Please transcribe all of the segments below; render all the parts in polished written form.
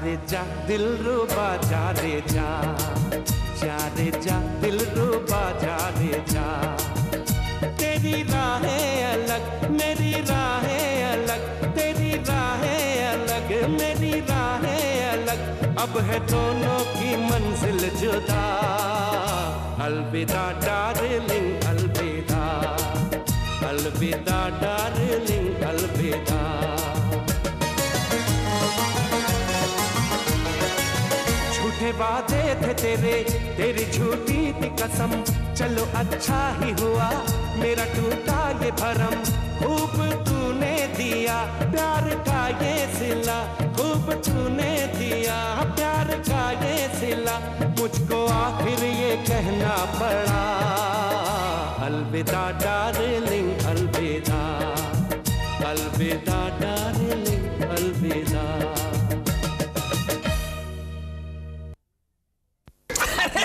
रे जा दिलरुबा जा रे जा, जा रे जा दिलरुबा जा रे जा। तेरी राहें अलग मेरी राहें अलग, तेरी राहें अलग मेरी राहें अलग, अब है दोनों की मंजिल जुदा। अलविदा डार्लिंग अलविदा, अलविदा डार्लिंग अलविदा। झूठे वादे थे तेरे, तेरी झूठी थी कसम, चलो अच्छा ही हुआ मेरा टूटा ये भरम। खूब तूने दिया प्यार का ये सिला, खूब तूने दिया प्यार का ये सिला, मुझको आखिर ये कहना पड़ा। अलविदा डार्लिंग अलविदा, अलविदा डार्लिंग अलविदा।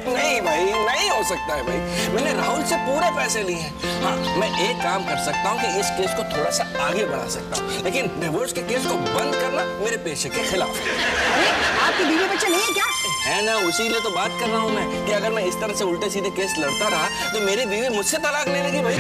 नहीं भाई, नहीं हो सकता है भाई, मैंने राहुल से पूरे पैसे लिए हैं। हाँ, मैं एक काम कर सकता हूँ कि इस केस को थोड़ा सा आगे बढ़ा सकता हूँ, लेकिन डिवोर्स के केस को बंद करना मेरे पेशे के खिलाफ है। आपके बीवी बच्चे नहीं है क्या? है ना, उसीलिए तो बात कर रहा हूँ मैं कि अगर मैं इस तरह से उल्टे सीधे केस लड़ता रहा तो मेरी बीवी मुझसे तलाक ले लेगी भाई।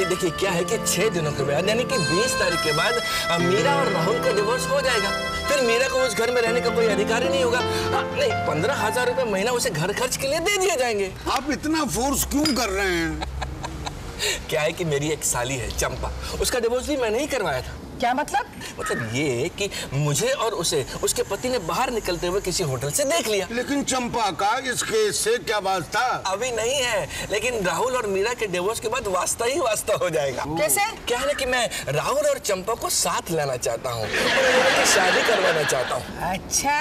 देखिए क्या है कि 6 दिनों के बाद यानी कि 20 तारीख के बाद मीरा और राहुल का डिवोर्स हो जाएगा। फिर मीरा को उस घर में रहने का कोई अधिकार ही नहीं होगा। नहीं, 15,000 रुपए महीना उसे घर खर्च के लिए दे दिए जाएंगे। आप इतना फोर्स क्यों कर रहे हैं? क्या है कि मेरी एक साली है चंपा, उसका डिवोर्स भी मैंने ही करवाया था। क्या मतलब? मतलब ये कि मुझे और उसे उसके पति ने बाहर निकलते हुए किसी होटल से देख लिया। लेकिन चंपा का इस केस से क्या वास्ता? अभी नहीं है, लेकिन राहुल और मीरा के डिवोर्स के बाद वास्ता ही वास्ता हो जाएगा। कैसे? क्या है कि मैं राहुल और चंपा को साथ लाना चाहता हूँ और उनकी शादी करवाना चाहता हूँ। अच्छा,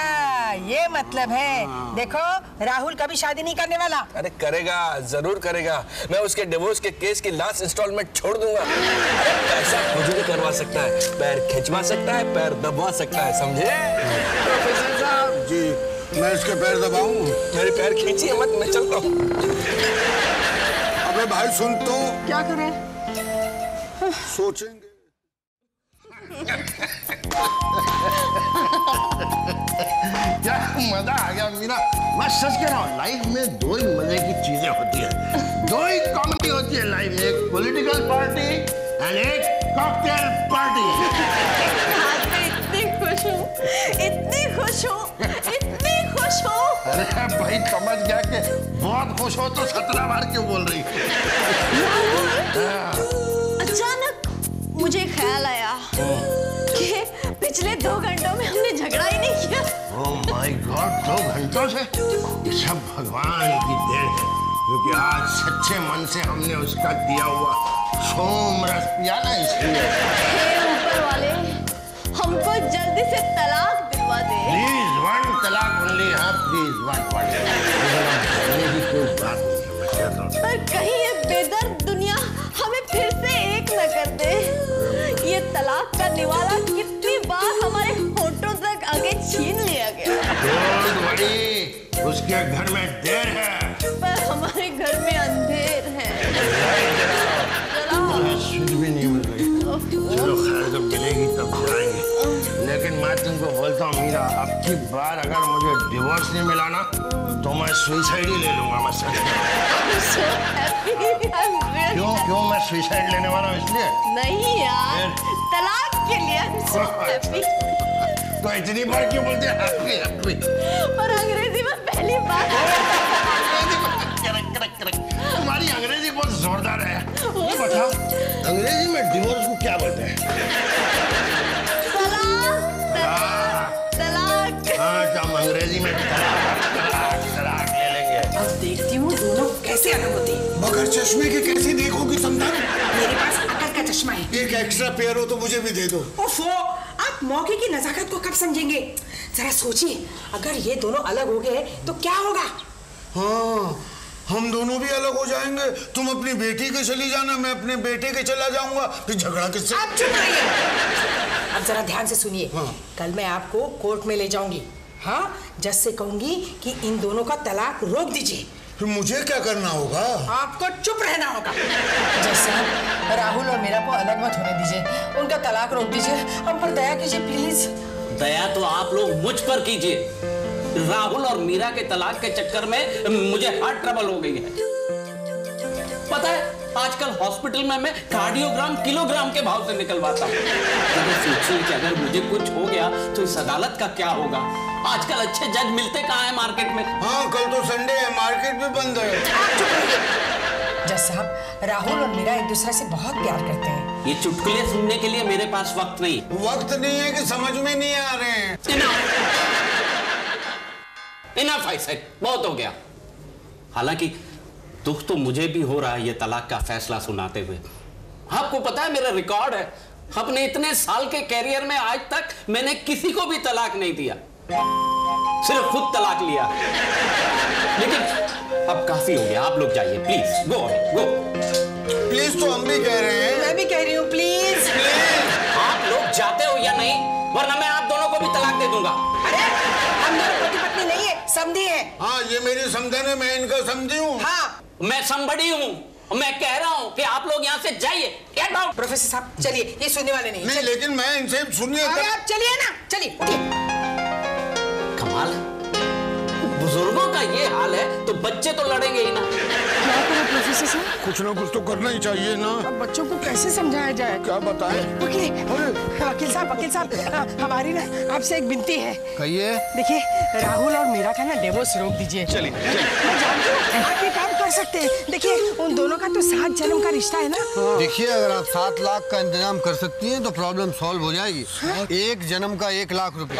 ये मतलब है। देखो, राहुल कभी शादी नहीं करने वाला। अरे करेगा, जरूर करेगा। मैं उसके डिवोर्स के केस की लास्ट इंस्टॉलमेंट छोड़ दूंगा। ऐसा कुछ भी करवा सकता है, पैर खिंचवा सकता है, पैर दबवा सकता है, समझे? प्रोफेसर साहब जी, मैं इसके पैर दबाऊं? मेरे पैर खींचिए मत, मैं चलता हूँ। अबे भाई सुन तो। क्या करें? सोचेंगे। क्या मजा आ गया मीरा। मैं सच कह रहा हूँ, लाइफ में 2 ही मजे की चीजें होती है, 2 ही कॉमेडी होती है लाइफ में, एक पॉलिटिकल पार्टी एंड एक कॉकटेल पार्टी। आज मैं इतनी खुश हूँ, इतनी खुश हूँ, इतनी खुश हूँ। अरे भाई समझ गया कि बहुत खुश हो तो 17 बार क्यों बोल रही? अचानक मुझे ख्याल आया कि पिछले 2 घंटों में हमने झगड़ा ही नहीं किया। ओह माय गॉड, 2 घंटों से? ये सब भगवान की देन है, क्योंकि आज सच्चे मन से हमने उसका दिया हुआ सोम रस पिया ना, इसलिए। हे ऊपर वाले, हमको जल्दी से तलाक दिलवा दे। प्लीज 1 तलाक ओनली। हाँ प्लीज 1 की कोई बात नहीं है, मैं कहता हूँ। पर कहीं ये बेदर्द दुनिया हमें फिर से एक न कर दे। ये तलाक का निवाला कितनी बार हमारे होठों तक आगे छीन लिया गया। डोंट वरी, उसके घर में देर है, पर हमारे घर में अंधेर है। स्वीट भी नहीं मिल रही। चलो खैर, जब मिलेगी तब जाएंगे। लेकिन मैं तुमको बोलता हूँ मीरा, अब की बार अगर मुझे डिवोर्स नहीं मिला ना तो मैं सुसाइड ही ले लूंगा। मैं सच क्यों क्यों मैं सुसाइड लेने वाला हूँ इसलिए नहीं यार, तलाक के लिए I'm so happy। तो इतनी बार क्यों बोलते हैं? और अंग्रेजी में पहली बार। तुम्हारी अंग्रेजी बहुत जोरदार है। ये बताओ, अंग्रेजी में डिवोर्स को क्या बोलते हैं? तलाक। हाँ, तो हम अंग्रेजी में तलाक ले लेंगे। अब देखती हूँ दोनों कैसे अलग होती है। मगर चश्मे के कैसे देखोगी संतान? मेरे पास अकल का चश्मा है। एक एक्स्ट्रा पेयर हो तो मुझे भी दे दो। ओफो, आप मौके की नजाकत को कब समझेंगे? जरा सोचिए, अगर ये दोनों अलग हो गए तो क्या होगा? हाँ, हम दोनों भी अलग हो जाएंगे। तुम अपनी बेटी के चली जाना, मैं अपने बेटे के चला जाऊंगा, फिर झगड़ा किससे? आप चुप रहिए। अब जरा ध्यान से सुनिए। हाँ। कल मैं आपको कोर्ट में ले जाऊंगी। हाँ, जज से कहूंगी कि इन दोनों का तलाक रोक दीजिए। फिर मुझे क्या करना होगा? आपको चुप रहना होगा। जज साहब, राहुल और मीरा को अलग मत होने दीजिए, उनका तलाक रोक दीजिए, हम पर दया कीजिए प्लीज। दया तो आप लोग मुझ पर कीजिए। राहुल और मीरा के तलाक के चक्कर में मुझे हार्ट ट्रबल हो गई है। पता है आजकल हॉस्पिटल में मैं कार्डियोग्राम किलोग्राम के भाव से निकलवाता हूँ। सोचिए कि अगर मुझे कुछ हो गया तो इस अदालत का क्या होगा। आजकल अच्छे जज मिलते कहाँ हैं मार्केट में। हाँ कल तो संडे है, मार्केट भी बंद है। जज साहब, राहुल और मीरा एक दूसरे से बहुत प्यार करते हैं। ये चुटकुले सुनने के लिए मेरे पास वक्त नहीं। वक्त नहीं है कि समझ में नहीं आ रहे हैं। इनफ आई सेड, बहुत हो गया। हालांकि दुख तो मुझे भी हो रहा है ये तलाक का फैसला सुनाते हुए। आपको पता है मेरा रिकॉर्ड है, अपने इतने साल के कैरियर में आज तक मैंने किसी को भी तलाक नहीं दिया, सिर्फ खुद तलाक लिया। लेकिन अब काफी हो गया, आप लोग जाइए प्लीज। Go go. प्लीज तो हम भी कह रहे हैं। मैं भी कह रही हूँ प्लीज। आप लोग जाते हो या नहीं, वरना मैं आप दोनों को भी तलाक दे दूंगा। अरे हम दोनों पति पत्नी नहीं है, समधी है। हाँ ये मेरी समझन है, मैं इनका समझी हूँ। हाँ मैं संबड़ी हूँ। मैं कह रहा हूँ कि आप लोग यहाँ से जाइए। Get out. प्रोफेसर साहब चलिए, ये सुनने वाले नहीं। नहीं लेकिन मैं इनसे सुनिए। अरे आप चलिए ना, चलिए उठिए। कमाल है, बुजुर्गों का ये हाल है तो बच्चे तो लड़ेंगे ही ना। क्या करें प्रोफेसर साहब? कुछ ना कुछ तो करना ही चाहिए ना। अब बच्चों को कैसे समझाया जाए? क्या बताएं? वकील साहब हमारी ना आपसे एक विनती है। कहिए। देखिए राहुल और मीरा का ना डिवोर्स रोक दीजिए। चलिए मैं जानती हूँ आप ये काम कर सकते हैं। देखिए उन दोनों का तो 7 जन्म का रिश्ता है ना। देखिए अगर आप 7 लाख का इंतजाम कर सकती हैं तो प्रॉब्लम सॉल्व हो जाएगी। 1 जन्म का 1 लाख रुपए।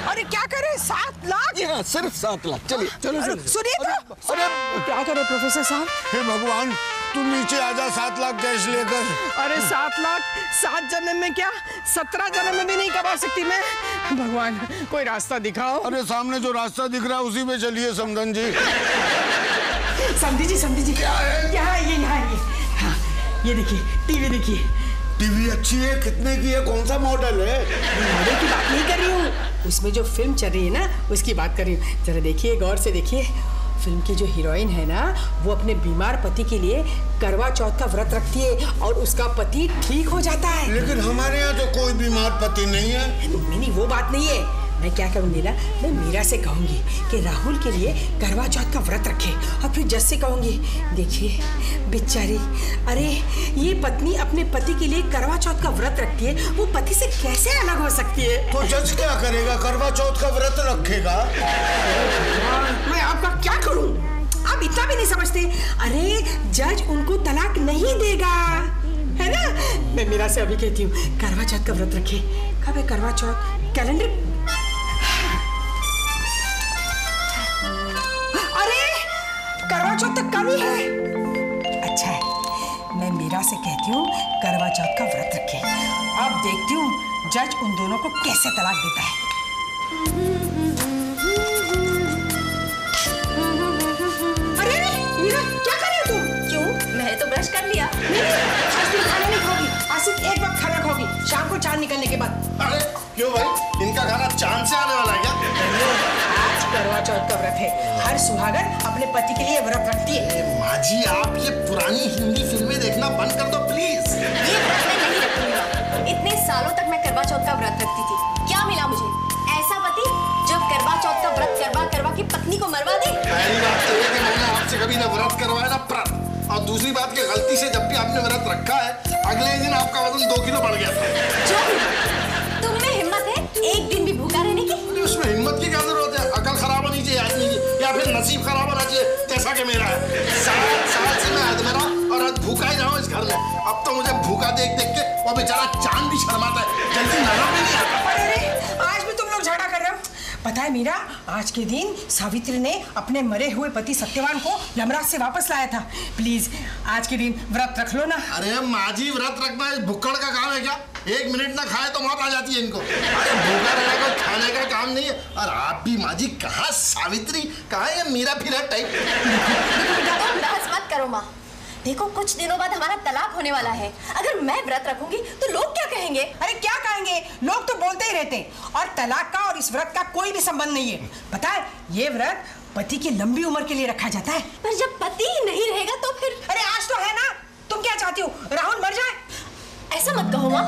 अरे क्या करें, 7 लाख? हाँ, सिर्फ 7 लाख। चलिए चलो सुनिए तो। अरे क्या करें प्रोफेसर साहब? हे भगवान तू नीचे आजा 7 लाख कैश लेकर। अरे 7 लाख 7 जन्म में क्या 17 जन्म में भी नहीं कमा सकती मैं। भगवान कोई रास्ता दिखाओ। अरे सामने जो रास्ता दिख रहा है उसी पे चलिए समधन जी। समधी जी क्या है? यहाँ ये हाँ, ये देखिए टीवी देखिए। टीवी अच्छी है, कितने की है, कौन सा मॉडल है? मॉडल की बात नहीं कर रही हूँ, उसमें जो फिल्म चल रही है ना उसकी बात कर रही हूँ। जरा देखिए, गौर से देखिए। फिल्म की जो हीरोइन है ना वो अपने बीमार पति के लिए करवा चौथ का व्रत रखती है और उसका पति ठीक हो जाता है। लेकिन हमारे यहाँ तो कोई बीमार पति नहीं है। नहीं वो बात नहीं है। मैं क्या करूँगी ना, मैं मीरा से कहूँगी कि राहुल के लिए करवा चौथ का व्रत रखे और फिर जज से कहूँगी देखिए बेचारी, अरे ये पत्नी अपने पति के लिए करवा चौथ का व्रत रखती है, वो पति से कैसे अलग हो सकती है? तो जज क्या करेगा? करवा चौथ का व्रत रखेगा। मैं आपका क्या करूँ? आप इतना भी नहीं समझते। अरे जज उनको तलाक नहीं देगा, है ना? मैं मीरा से अभी कहती हूँ करवा चौथ का व्रत रखे। कब है करवा चौथ? कैलेंडर। करवा चौथ तक कम ही है। अच्छा है, मैं मीरा से कहती हूँ करवा चौथ का व्रत रखे। अब देखती हूँ जज उन दोनों को कैसे तलाक देता है। अरे मीरा क्या कर रही हो तुम? क्यों? मैंने तो ब्रश कर लिया। आज तुम खाना नहीं खाओगी, आज सिर्फ एक वक्त खाना खाओगी, शाम को चांद निकलने के बाद। अरे क्यों भाई, इनका खाना चांद से आने वाला है क्या? आज करवा चौथ का व्रत है, हर सुहागन अपने पति के लिए व्रत रखती है। माँ जी आप ये पुरानी हिंदी फिल्में देखना बंद कर दो प्लीज। ये व्रत मैं नहीं रखूंगा। इतने सालों तक मैं करवा चौथ का व्रत रखती थी, क्या मिला मुझे? ऐसा पति जो करवा चौथ का व्रत करवा की पत्नी को मरवा दे। पहली बात तो ये कि मैंने आपसे कभी ना व्रत करवाया ना व्रत, और दूसरी बात की गलती से जब भी आपने व्रत रखा है अगले दिन आपका वजन 2 किलो बढ़ गया था। जो तुम में हिम्मत है एक दिन भी भूखा रहने की? उसमें हिम्मत की क्या जरूरत है? अकल खराब होनी चाहिए आदमी की, या फिर नसीब खराब होना चाहिए जैसा कि मेरा है। 7 साल से मैं अधमरा और आज भूखा ही रहा हूँ इस घर में। अब तो मुझे भूखा देख के वो बेचारा चांद भी शर्माता है, जल्दी नजर भी नहीं आता। अरे आज भी तुम लोग झगड़ा कर रहे हो। पता है मीरा, आज के दिन सावित्री ने अपने मरे हुए पति सत्यवान को यमराज से वापस लाया था। प्लीज आज के दिन व्रत रख लो ना। अरे माँ जी व्रत रखना इस भुक्कड़ का काम है क्या? 1 मिनट ना खाए तो मौत आ जाती है इनको। अरे भूखा रहना कोई खाने का काम नहीं है। और आप भी माँ जी कहाँ सावित्री, कहाँ ये मीरा फिरा टाइप। बहस मत करो माँ। देखो कुछ दिनों बाद हमारा तलाक होने वाला है, अगर मैं व्रत रखूंगी तो लोग क्या कहेंगे? अरे क्या कहेंगे, लोग तो बोलते ही रहते हैं। और तलाक का और इस व्रत का कोई भी संबंध नहीं है। पता है ये व्रत पति की लंबी उम्र के लिए रखा जाता है। पर जब पति ही नहीं रहेगा तो फिर? अरे आज तो है ना, तुम क्या चाहती हो राहुल मर जाए? ऐसा मत कहो माँ,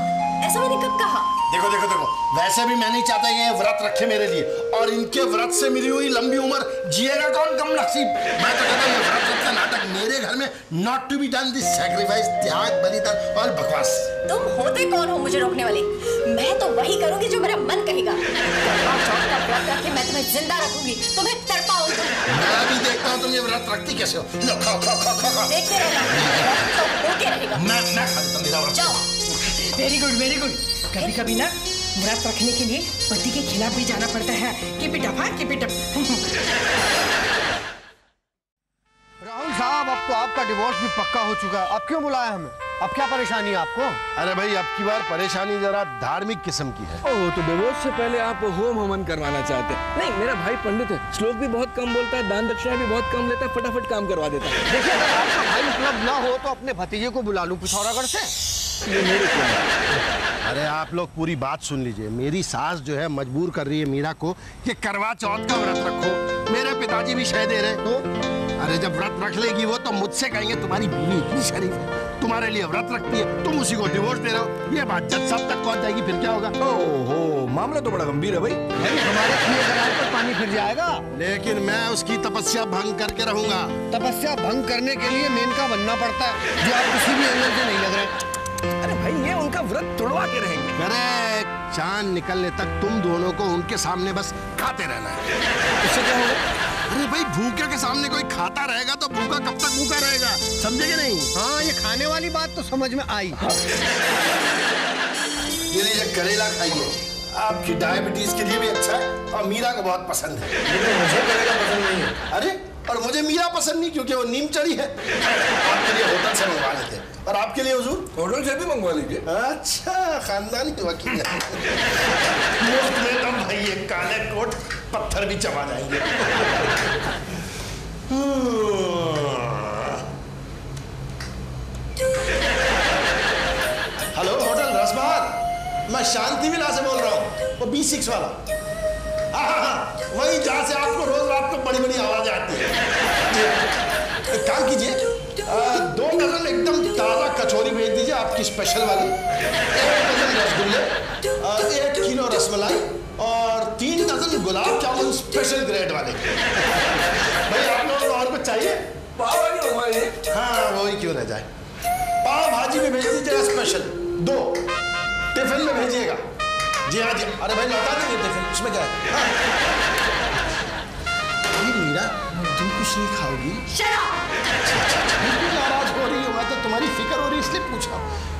ऐसा मैंने कब कहा? देखो देखो देखो, वैसे भी मैं नहीं चाहता ये व्रत रखे मेरे लिए, और इनके व्रत से मिली हुई लंबी उम्र जिएगा कौन कम नसीब। मैं तो कहता हूँ ये व्रत का नाटक मेरे घर में not to be done, this sacrifice, त्याग, बलिदान और बकवास। तुम होते कौन हो मुझे रोकने वाले? मैं तो वही करूंगी जो मेरा मन कहेगा। व्रत रख के मैं तुम्हें जिंदा रखूंगी, तुम्हें तड़पाऊंगी। मैं भी देखता हूँ तुम ये व्रत रखती कैसे हो। लो खाओ खाओ खाओ खाओ। देखते रहना, तो होके रहेगा। मैं खाता मेरा व्रत। जाओ। Very good very good. कभी कभी ना व्रत रखने के लिए पति के खिलाफ भी जाना पड़ता है। कीप इट अप, हाँ कीप इट अप। राहुल साहब, अब तो आपका डिवोर्स भी पक्का हो चुका है, अब क्यों बुलाया हमें? अब क्या परेशानी है आपको? अरे भाई, अब की बार परेशानी जरा धार्मिक किस्म की है। ओह, तो डिवोर्स से पहले आप होम हवन करवाना चाहते हैं? नहीं, मेरा भाई पंडित है, श्लोक भी बहुत कम बोलता है, दान दक्षिणा भी बहुत कम लेता है, फटाफट काम करवा देता है। देखिए, अगर आपका भाई उपलब्ध ना हो तो अपने भतीजे को बुला लूं पिथौरागढ़ से। ये मेरे क्या? अरे आप लोग पूरी बात सुन लीजिए। मेरी सास जो है मजबूर कर रही है मीरा को कि करवा चौथ का व्रत रखो। मेरे पिताजी भी शह दे रहे तो अरे जब व्रत रख लेगी वो तो मुझसे कहेंगे तुम्हारी बीवी इतनी शरीफ है, तुम्हारे लिए व्रत रखती है, तुम उसी को डिवोर्स दे रहे हो। ये बात जज साहब तक पहुंच जाएगी, फिर क्या होगा? ओहो, मामला तो बड़ा गंभीर है भाई। हमारे किए कराए पर पानी फिर जाएगा। लेकिन मैं उसकी तपस्या भंग करके रहूंगा। तपस्या भंग करने के लिए मेनका बनना पड़ता है, जो आप किसी भी एंगल से नहीं लग रहे। अरे भाई, ये उनका व्रत तोड़वा के रहेंगे। अरे चांद निकलने तक तुम दोनों को उनके सामने बस खाते रहना है। उससे क्या होगा? अरे भाई, भूखे के सामने कोई खाता रहेगा तो भूखा कब तक भूखा रहेगा, समझे कि नहीं? हाँ, ये खाने वाली बात तो समझ में आई। ये लीजिए करेला खाइए, आपकी डायबिटीज के लिए भी अच्छा है और मीरा को बहुत पसंद है। लेकिन मुझे करेला पसंद नहीं है। अरे, और मुझे मीरा पसंद नहीं क्योंकि वो नीम चढ़ी है। आपके लिए होटल से मंगवा लेते, और आपके लिए हुजूर? होटल से भी मंगवा लीजिए। अच्छा, खानदानी वकील है। मुफ्त में तो भाई ये काले कोट पत्थर भी चबा जाएंगे। हेलो, होटल रसबहार, मैं शांति विला से बोल रहा हूँ, वो B6 वाला। हाँ, वही जहाँ से आपको रोज रात को बड़ी बड़ी आवाजें आती है। एक काम कीजिए, 2 डजन एकदम ताजा कचौरी भेज दीजिए, आपकी स्पेशल वाली। 1 डजन रसगुल्ले, 1 किलो रसमलाई और 3 dozen gulab jamun special grade वाले। भाई, आप लोगों को और कुछ चाहिए? पाव भाजी मंगवाइए। हाँ, वही क्यों रह जाए। पाव भाजी भी भेज दीजिएगा स्पेशल, 2 टिफिन में भेजिएगा। जी हाँ जी। अरे भाई, लौटा देंगे टिफिन, उसमें क्या है? हाँ। मीरा, तुम कुछ नहीं खाओगी? बिल्कुल नाराज हो रही हो, मैं तो तुम्हारी फिक्र हो रही इसलिए पूछा।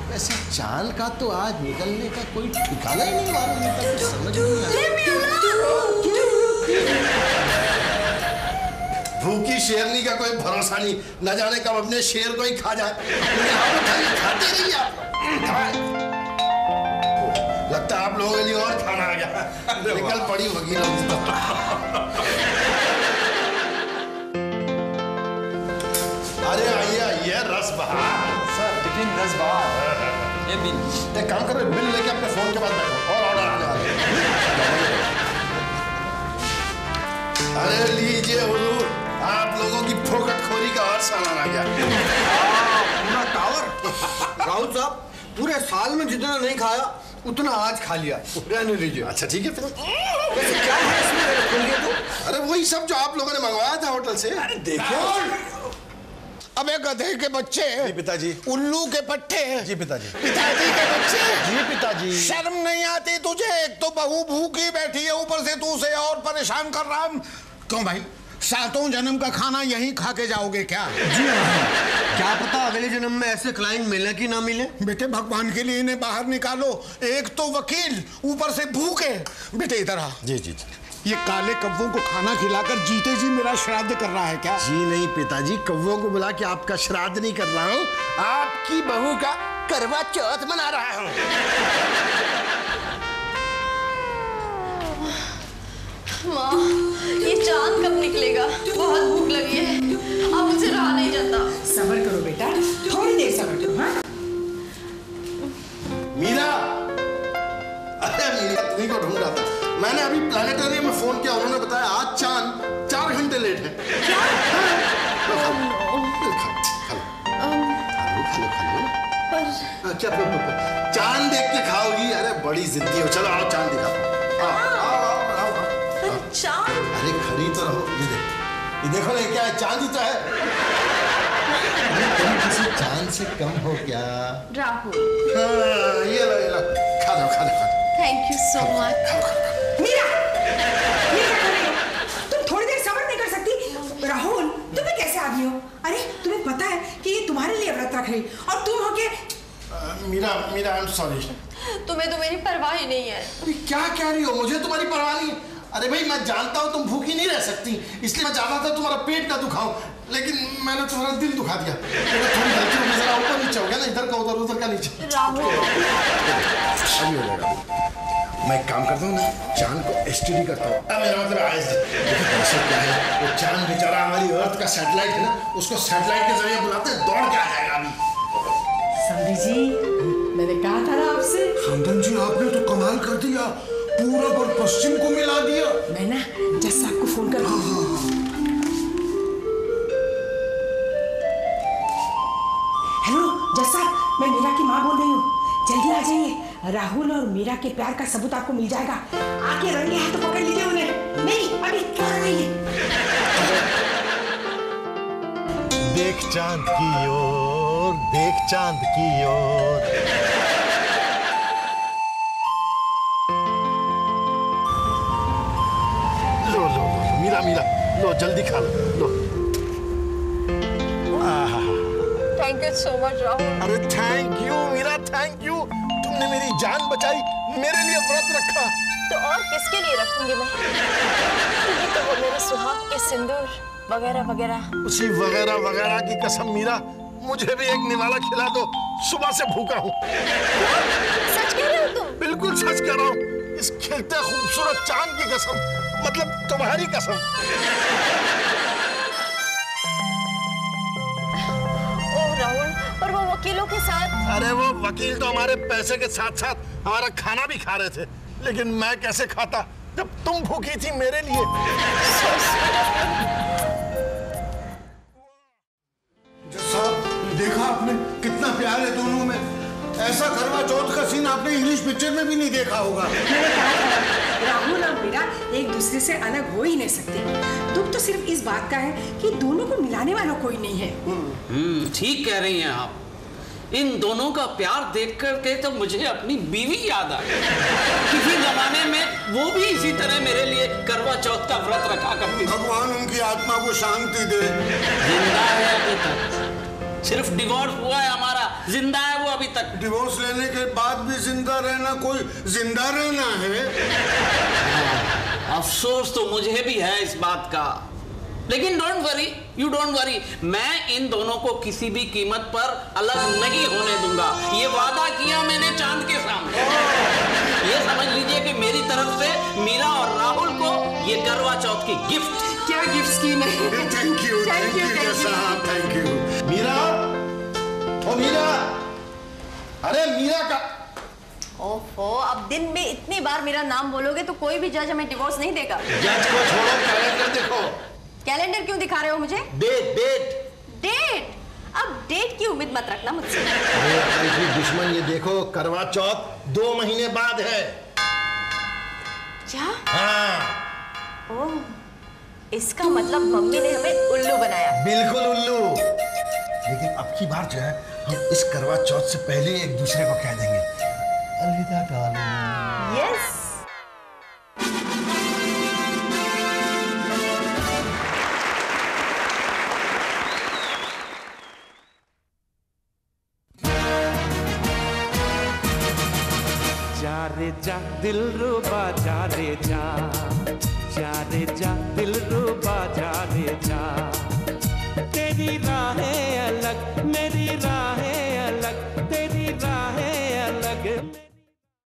वैसे चांद का तो आज निकलने का कोई ठिकाना ही नहीं मालूम होता, कुछ समझ नहीं आता। भूखी शेरनी का कोई भरोसा नहीं, न जाने कब अपने शेर को ही खा जाए। खाते रहिए आप। लगता है आप लोगों के लिए और खाना आ गया। निकल पड़ी वकील। अरे आइए आइए, रस बहार। सर, टिफिन 10 बार। ये बिल। एक काम करो, बिल लेके अपने फोन के पास बैठो, और ऑर्डर आने वाले हैं। अरे लीजिए हुजूर, आप लोगों की फोकटखोरी का और सामान आ गया। पूरा टावर। राहुल साहब, पूरे साल में जितना नहीं खाया उतना आज खा लिया, रहने दीजिए। अच्छा ठीक है फिर। वैसे क्या है इसमें खोलिए तो? अरे वही सब जो आप लोगों ने मंगवाया था होटल से। अरे देखो, अबे गधे के बच्चे। जी पिताजी। उल्लू के पट्टे। जी पिताजी। पिताजी के बच्चे। जी पिताजी। शर्म नहीं आती तुझे? एक तो बहू भूखी बैठी है, ऊपर से तू उसे और परेशान कर रहा। क्यों भाई, 7 जन्म का खाना यहीं खा के जाओगे क्या? जी हाँ, क्या पता अगले जन्म में ऐसे क्लाइंट मिले कि ना मिले। बेटे, भगवान के लिए इन्हें बाहर निकालो। एक तो वकील, ऊपर से भूखे। बेटे इधर आ। जी जी जी। ये काले कव्वों को खाना खिलाकर जीते जी मेरा श्राद्ध कर रहा है क्या? जी नहीं पिताजी, कव्वों को बुला के आपका श्राद्ध नहीं कर रहा हूँ, आपकी बहू का करवा चौथ मना रहा हूँ। माँ, ये चांद कब निकलेगा? बहुत भूख लगी है, अब मुझे रहा नहीं जाता। सब्र करो बेटा, थोड़ी देर सब्र करो। हाँ, मीरा, अरे मीरा, तुम्ही को ढूंढ रहा था। मैंने अभी प्लानिटेरियम में फोन किया, उन्होंने बताया आज चांद 4 घंटे लेट है। क्या? क्या बड़ी जिद्दी हो। चलो आओ चांद दिखाता हूँ। चांद? अरे खड़ी तो रहो। ये देखो ना, क्या है? चांद ही तो है। तुम किसी चांद से कम हो क्या? राहुल। हाँ, ये लो खा दो। Thank you so much. Meera, ये क्या कर रही हो? तुम थोड़ी देर सब्र नहीं कर सकती? राहुल, तुम्हें कैसे आ गई हो? अरे तुम्हें पता है कि ये तुम्हारे लिए व्रत रख रही और तुम हो के मीरा आई एम सॉरी। तुम्हें तो मेरी परवाह ही नहीं है। क्या कह रही हो? मुझे तुम्हारी परवाह नहीं है। अरे भाई, मैं जानता हूँ तुम भूखी नहीं रह सकती, इसलिए मैं चाहता था तुम्हारा पेट ना दुखाऊं, लेकिन मैंने तुम्हारा दिल दुखा दिया। थोड़ी गलती हो गई, जरा ऊपर नीचे हो गया ना, इधर का उधर का नीचे। राहुल, अभी हो जाएगा। मैं एक काम करता हूँ ना, चांद को एसटीडी करता हूँ। मेरा मतलब आइस। क्या है, वो चांद बेचारा हमारी अर्थ का सैटेलाइट है ना, उसको सैटेलाइट के जरिए बुलाते हैं, दौड़ के आ जाएगा अभी। समधी जी, मैंने कहा था ना आपसे। समधन जी, आपने तो कमाल कर दिया, पूरब और पश्चिम को मिला दिया। मैं ना जज साहब को फोन करती हूँ। हेलो जज साहब, मैं मीरा की माँ बोल रही हूँ, जल्दी आ जाइए। राहुल और मीरा के प्यार का सबूत आपको मिल जाएगा। आके रंगे हाथ पकड़ लीजिए उन्हें। नहीं, अभी थोड़ा नहीं। देख चांद की ओर, देख चांद की ओर। लो मीरा, लो जल्दी खा लो। Thank you so much Rahul. अरे thank you Meera, thank you. तुमने मेरी जान बचाई, मेरे लिए व्रत रखा। तो और किसके लिए रखूंगी मैं? तुम्हें तो वो मेरे सुहाग के सिंदूर वगैरह वगैरह। उसी वगैरह वगैरह की कसम मीरा, मुझे भी एक निवाला खिला दो, सुबह से भूखा हूँ। सच कह रहे हो तुम? बिल्कुल सच कह रहा हूँ। इस खिलते खूबसूरत चांद की कसम, मतलब तुम्हारी कसम। ओह राहुल, और वो वकीलों के साथ? अरे वो वकील तो हमारे पैसे के साथ साथ हमारा खाना भी खा रहे थे, लेकिन मैं कैसे खाता जब तुम भूखी थी मेरे लिए। साहब, देखा आपने कितना प्यार है दोनों में। ऐसा करवा चौथ का सीन आपने इंग्लिश पिक्चर में भी नहीं देखा होगा। मैंने कहा था, राहुल और मीरा एक दूसरे से अलग हो ही नहीं सकते। दुख तो सिर्फ इस बात का है कि दोनों को मिलाने वाला कोई नहीं है। ठीक कह रही हैं आप। इन दोनों का प्यार देख करके तो मुझे अपनी बीवी याद आ गई। किसी जमाने में वो भी इसी तरह मेरे लिए करवा चौथ का व्रत रखा करती। भगवान उनकी आत्मा को शांति दे। जिंदा है अभी तक, सिर्फ डिवोर्स हुआ है हमारा, जिंदा है वो अभी तक। डिवोर्स लेने के बाद भी जिंदा रहना कोई जिंदा रहना है। अफसोस तो मुझे भी है इस बात का, लेकिन don't worry, you don't worry, मैं इन दोनों को किसी भी कीमत पर अलग नहीं होने दूंगा। ये वादा किया मैंने चांद के सामने। ये समझ लीजिए कि मेरी तरफ से मीरा और राहुल को ये करवा चौथ की गिफ्ट। क्या गिफ्ट स्कीम है? थैंक यू साहब, थैंक यू। मीरा, ओ मीरा, अरे मीरा का। ओहो, अब दिन में इतनी बार मेरा नाम बोलोगे तो कोई भी जज हमें डिवोर्स नहीं देगा। जज को छोड़ो, कैलेंडर देखो। कैलेंडर क्यों दिखा रहे हो मुझे? डेट? अब डेट की उम्मीद मत रखना मुझसे। अरे दुश्मन, ये देखो करवा चौथ 2 महीने बाद है। क्या? हाँ। ओह, इसका मतलब मम्मी ने हमें उल्लू बनाया। बिल्कुल उल्लू। लेकिन अब की बार जो है, हम इस करवा चौथ से पहले एक दूसरे को कह देंगे अलविदा डार्लिंग। यस। जा रे जा दिल रुबा, जा रे जा, जा रे जा दिल रुबा।